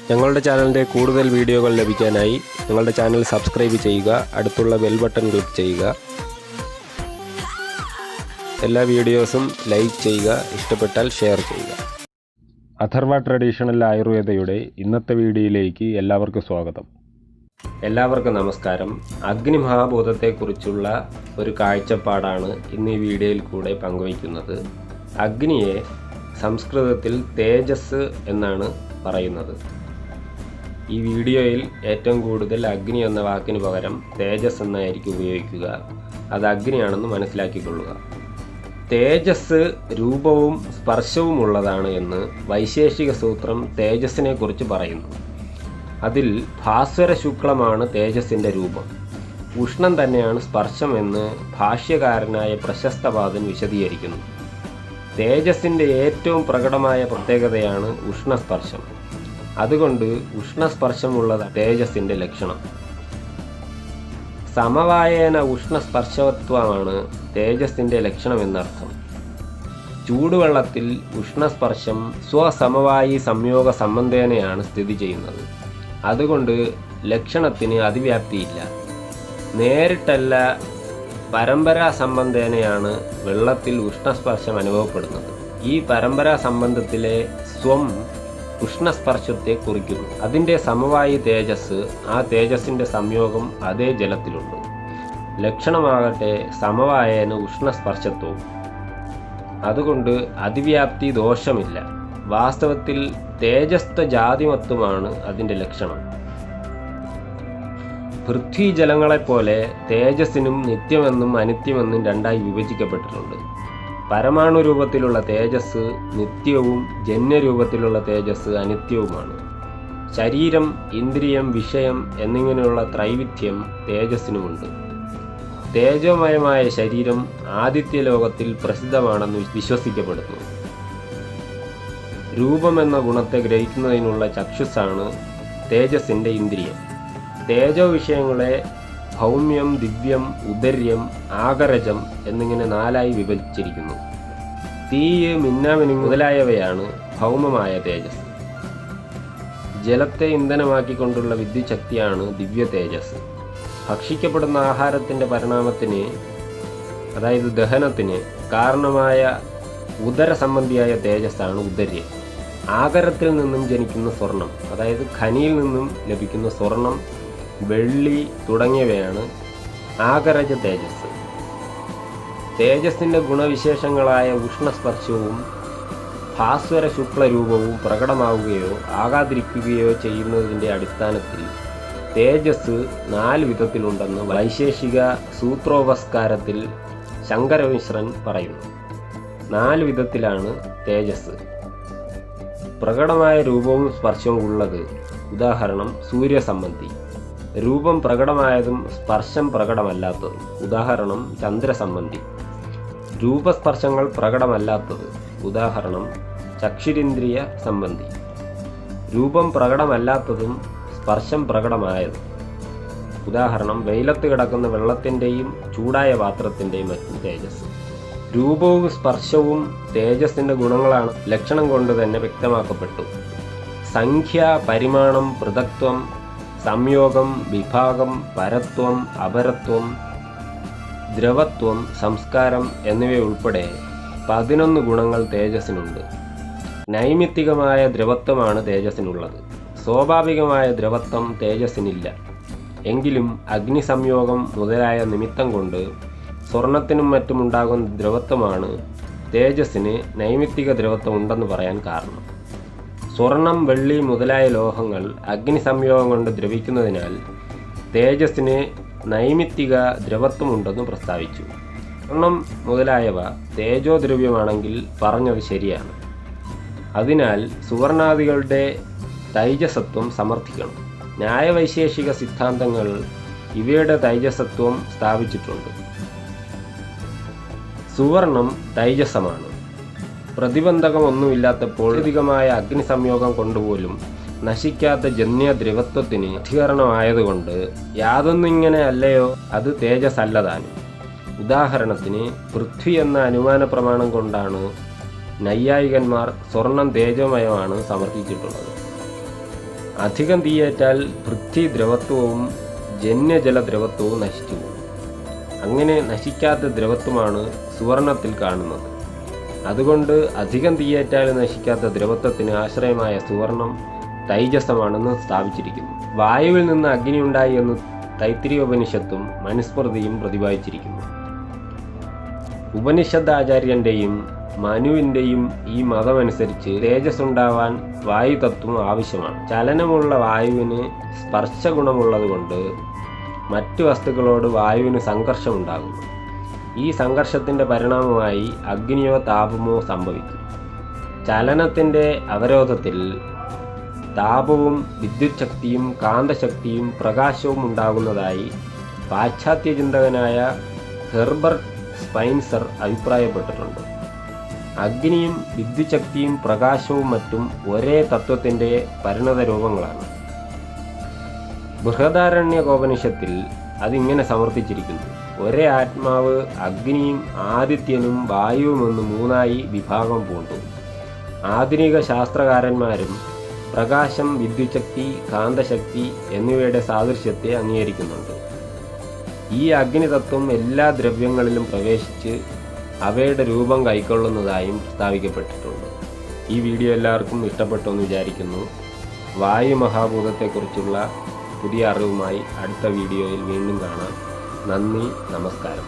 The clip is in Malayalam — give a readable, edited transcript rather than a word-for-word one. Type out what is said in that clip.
ഞങ്ങളുടെ ചാനലിൻ്റെ കൂടുതൽ വീഡിയോകൾ ലഭിക്കാനായി ഞങ്ങളുടെ ചാനൽ സബ്സ്ക്രൈബ് ചെയ്യുക, അടുത്തുള്ള ബെൽ ബട്ടൺ ക്ലിക്ക് ചെയ്യുക. എല്ലാ വീഡിയോസും ലൈക്ക് ചെയ്യുക, ഇഷ്ടപ്പെട്ടാൽ ഷെയർ ചെയ്യുക. അഥർവ ട്രഡീഷണൽ ആയുർവേദയുടെ ഇന്നത്തെ വീഡിയോയിലേക്ക് എല്ലാവർക്കും സ്വാഗതം. എല്ലാവർക്കും നമസ്കാരം. അഗ്നി മഹാഭൂതത്തെക്കുറിച്ചുള്ള ഒരു കാഴ്ചപ്പാടാണ് ഇന്ന് ഈ വീഡിയോയിൽ കൂടെ പങ്കുവയ്ക്കുന്നത്. അഗ്നിയെ സംസ്കൃതത്തിൽ തേജസ് എന്നാണ് പറയുന്നത്. ഈ വീഡിയോയിൽ ഏറ്റവും കൂടുതൽ അഗ്നി എന്ന വാക്കിന് പകരം തേജസ് എന്നായിരിക്കും ഉപയോഗിക്കുക. അത് അഗ്നിയാണെന്ന് മനസ്സിലാക്കിക്കൊള്ളുക. തേജസ് രൂപവും സ്പർശവും ഉള്ളതാണ് എന്ന് വൈശേഷിക സൂത്രം തേജസ്സിനെ കുറിച്ച് പറയുന്നു. അതിൽ ഭാസ്വര ശുക്ലമാണ് തേജസ്സിൻ്റെ രൂപം. ഉഷ്ണം തന്നെയാണ് സ്പർശം എന്ന് ഭാഷ്യകാരനായ പ്രശസ്തപാദൻ വിശദീകരിക്കുന്നു. തേജസ്സിൻ്റെ ഏറ്റവും പ്രകടമായ പ്രത്യേകതയാണ് ഉഷ്ണസ്പർശം. അതുകൊണ്ട് ഉഷ്ണസ്പർശമുള്ളത് തേജസ്സിൻ്റെ ലക്ഷണം. സമവായേന ഉഷ്ണസ്പർശത്വമാണ് തേജസ്സിൻ്റെ ലക്ഷണം എന്നർത്ഥം. ചൂടുവെള്ളത്തിൽ ഉഷ്ണസ്പർശം സ്വസമവായി സംയോഗ സംബന്ധേനയാണ് സ്ഥിതി ചെയ്യുന്നത്. അതുകൊണ്ട് ലക്ഷണത്തിന് അതിവ്യാപ്തിയില്ല. നേരിട്ടല്ല, പരമ്പരാ സംബന്ധേനയാണ് വെള്ളത്തിൽ ഉഷ്ണസ്പർശം അനുഭവപ്പെടുന്നത്. ഈ പരമ്പരാ സംബന്ധത്തിലെ സ്വം ഉഷ്ണസ്പർശത്തെ കുറിക്കുന്നു. അതിൻ്റെ സമവായി തേജസ്, ആ തേജസ്സിൻ്റെ സംയോഗം അതേ ജലത്തിലുണ്ട്. ലക്ഷണമാകട്ടെ സമവായേന ഉഷ്ണസ്പർശത്വവും. അതുകൊണ്ട് അതിവ്യാപ്തി ദോഷമില്ല. വാസ്തവത്തിൽ തേജസ്ഥ ജാതിമത്വമാണ് അതിൻ്റെ ലക്ഷണം. പൃഥ്വീജലങ്ങളെപ്പോലെ തേജസ്സിനും നിത്യമെന്നും അനിത്യമെന്നും രണ്ടായി വിഭജിക്കപ്പെട്ടിട്ടുണ്ട്. പരമാണു രൂപത്തിലുള്ള തേജസ് നിത്യവും ജന്യരൂപത്തിലുള്ള തേജസ് അനിത്യവുമാണ്. ശരീരം, ഇന്ദ്രിയം, വിഷയം എന്നിങ്ങനെയുള്ള ത്രൈവിധ്യം തേജസ്സിനുമുണ്ട്. തേജോമയമായ ശരീരം ആദിത്യ ലോകത്തിൽ പ്രസിദ്ധമാണെന്ന് വിശ്വസിക്കപ്പെടുന്നു. രൂപമെന്ന ഗുണത്തെ ഗ്രഹിക്കുന്നതിനുള്ള ചക്ഷുസ്സാണ് തേജസ്സിൻ്റെ ഇന്ദ്രിയം. തേജോ വിഷയങ്ങളെ ഭൗമ്യം, ദിവ്യം, ഉദര്യം, ആകരജം എന്നിങ്ങനെ നാലായി വിഭജിച്ചിരിക്കുന്നു. തീയ്, മിന്നാമിനി മുതലായവയാണ് ഭൗമമായ തേജസ്. ജലത്തെ ഇന്ധനമാക്കിക്കൊണ്ടുള്ള വിദ്യുച്ഛക്തിയാണ് ദിവ്യ തേജസ്. ഭക്ഷിക്കപ്പെടുന്ന ആഹാരത്തിൻ്റെ പരിണാമത്തിന്, അതായത് ദഹനത്തിന് കാരണമായ ഉദര സംബന്ധിയായ തേജസ്സാണ് ഉദര്യം. ആകരത്തിൽ നിന്നും ജനിക്കുന്ന സ്വർണം, അതായത് ഖനിയിൽ നിന്നും ലഭിക്കുന്ന സ്വർണം, വെള്ളി തുടങ്ങിയവയാണ് ആകരജ തേജസ്. തേജസ്സിൻ്റെ ഗുണവിശേഷങ്ങളായ ഉഷ്ണസ്പർശവും ഭാസ്വര ശുക്ലരൂപവും പ്രകടമാവുകയോ ആകാതിരിക്കുകയോ ചെയ്യുന്നതിൻ്റെ അടിസ്ഥാനത്തിൽ തേജസ് 4 വിധത്തിലുണ്ടെന്ന് വൈശേഷിക സൂത്രോപസ്കാരത്തിൽ ശങ്കരമിശ്രൻ പറയുന്നു. 4 വിധത്തിലാണ് തേജസ് പ്രകടമായ രൂപവും സ്പർശവും ഉള്ളത്. ഉദാഹരണം സൂര്യസംബന്ധി. രൂപം പ്രകടമായതും സ്പർശം പ്രകടമല്ലാത്തതും. ഉദാഹരണം ചന്ദ്രസംബന്ധി. രൂപസ്പർശങ്ങൾ പ്രകടമല്ലാത്തത്. ഉദാഹരണം ചക്ഷുരിന്ദ്രിയ സംബന്ധി. രൂപം പ്രകടമല്ലാത്തതും സ്പർശം പ്രകടമായതും. ഉദാഹരണം വെയിലത്ത് കിടക്കുന്ന വെള്ളത്തിൻ്റെയും ചൂടായ പാത്രത്തിൻ്റെയും മറ്റും തേജസ്. രൂപവും സ്പർശവും തേജസ്സിൻ്റെ ഗുണങ്ങളാണ് ലക്ഷണം കൊണ്ട് തന്നെ വ്യക്തമാക്കപ്പെട്ടു. സംഖ്യ, പരിമാണം, പൃഥക്ത്വം, സംയോഗം, വിഭാഗം, പരത്വം, അപരത്വം, ദ്രവത്വം, സംസ്കാരം എന്നിവയുൾപ്പെടെ 11 ഗുണങ്ങൾ തേജസ്സിനുണ്ട്. നൈമിത്തികമായ ദ്രവത്വമാണ് തേജസ്സിനുള്ളത്. സ്വാഭാവികമായ ദ്രവത്വം തേജസ്സിനില്ല. എങ്കിലും അഗ്നി സംയോഗം മുതലായ നിമിത്തം കൊണ്ട് സ്വർണത്തിനും മറ്റുമുണ്ടാകുന്ന ദ്രവത്വമാണ് തേജസ്സിന് നൈമിത്തിക ദ്രവത്വം ഉണ്ടെന്ന് പറയാൻ കാരണം. സ്വർണം, വെള്ളി മുതലായ ലോഹങ്ങൾ അഗ്നി സംയോഗം കൊണ്ട് ദ്രവിക്കുന്നതിനാൽ തേജസ്സിന് നൈമിത്തിക ദ്രവത്വമുണ്ടെന്ന് പ്രസ്താവിച്ചു. സ്വർണം മുതലായവ തേജോദ്രവ്യമാണെങ്കിൽ പറഞ്ഞത് ശരിയാണ്. അതിനാൽ സുവർണാദികളുടെ തൈജസത്വം സമർത്ഥിക്കണം. ന്യായവൈശേഷിക സിദ്ധാന്തങ്ങൾ ഇവയുടെ തൈജസത്വം സ്ഥാപിച്ചിട്ടുണ്ട്. സുവർണം തൈജസമാണ്. പ്രതിബന്ധകമൊന്നുമില്ലാത്തപ്പോൾ അധികമായ അഗ്നി സംയോഗം കൊണ്ടുപോലും നശിക്കാത്ത ജന്യ ദ്രവത്വത്തിന് അധികരണമായതുകൊണ്ട് യാതൊന്നിങ്ങനെ അല്ലയോ അത് തേജസ് അല്ലതാനും. ഉദാഹരണത്തിന് പൃഥ്വി എന്ന അനുമാന പ്രമാണം കൊണ്ടാണ് നൈയായികന്മാർ സ്വർണം തേജോമയമാണ് സമർത്ഥിച്ചിട്ടുള്ളത്. അധികം തീയേറ്റാൽ പൃഥ്വി ദ്രവത്വവും ജന്യജല ദ്രവത്വവും നശിച്ചു പോകും. അങ്ങനെ നശിക്കാത്ത ദ്രവത്വമാണ് സുവർണത്തിൽ കാണുന്നത്. അതുകൊണ്ട് അധികം തീയേറ്റാൽ നശിക്കാത്ത ദ്രവത്വത്തിന് ആശ്രയമായ സുവർണം തൈജസമാണെന്ന് സ്ഥാപിച്ചിരിക്കുന്നു. വായുവിൽ നിന്ന് അഗ്നി ഉണ്ടായി എന്ന് തൈത്തിരീയോപനിഷത്തും മനുസ്മൃതിയും പ്രതിപാദിച്ചിരിക്കുന്നു. ഉപനിഷദാചാര്യൻ്റെയും മനുവിൻ്റെയും ഈ മതമനുസരിച്ച് തേജസ് ഉണ്ടാവാൻ വായുതത്വം ആവശ്യമാണ്. ചലനമുള്ള വായുവിന് സ്പർശഗുണമുള്ളതുകൊണ്ട് മറ്റു വസ്തുക്കളോട് വായുവിന് സംഘർഷമുണ്ടാകുന്നു. ഈ സംഘർഷത്തിൻ്റെ പരിണാമമായി അഗ്നിയോ താപമോ സംഭവിക്കും. ചലനത്തിൻ്റെ അവരോധത്തിൽ താപവും വിദ്യുത് ശക്തിയും കാന്തശക്തിയും പ്രകാശവും ഉണ്ടാകുന്നതായി പാശ്ചാത്യ ചിന്തകനായ ഹെർബർട്ട് സ്പൈൻസർ അഭിപ്രായപ്പെട്ടിട്ടുണ്ട്. അഗ്നിയും വിദ്യുച്ഛക്തിയും പ്രകാശവും മറ്റും ഒരേ തത്വത്തിൻ്റെ പരിണത രൂപങ്ങളാണ്. ബൃഹദാരണ്യകോപനിഷത്തിൽ അതിങ്ങനെ സമർത്ഥിച്ചിരിക്കുന്നു: ഒരേ ആത്മാവ് അഗ്നിയും ആദിത്യനും വായുവുമെന്ന് മൂന്നായി വിഭാഗം പൂണ്ടു. ആധുനിക ശാസ്ത്രകാരന്മാരും പ്രകാശം, വിദ്യുച്ഛക്തി, കാന്തശക്തി എന്നിവയുടെ സാദൃശ്യത്തെ അംഗീകരിക്കുന്നുണ്ട്. ഈ അഗ്നിതത്വം എല്ലാ ദ്രവ്യങ്ങളിലും പ്രവേശിച്ച് അവയുടെ രൂപം കൈക്കൊള്ളുന്നതായും സ്ഥാപിക്കപ്പെട്ടിട്ടുണ്ട്. ഈ വീഡിയോ എല്ലാവർക്കും ഇഷ്ടപ്പെട്ടു എന്ന് വിചാരിക്കുന്നു. വായു മഹാഭൂതത്തെക്കുറിച്ചുള്ള പുതിയ അറിവുമായി അടുത്ത വീഡിയോയിൽ വീണ്ടും കാണാം. നന്ദി, നമസ്കാരം.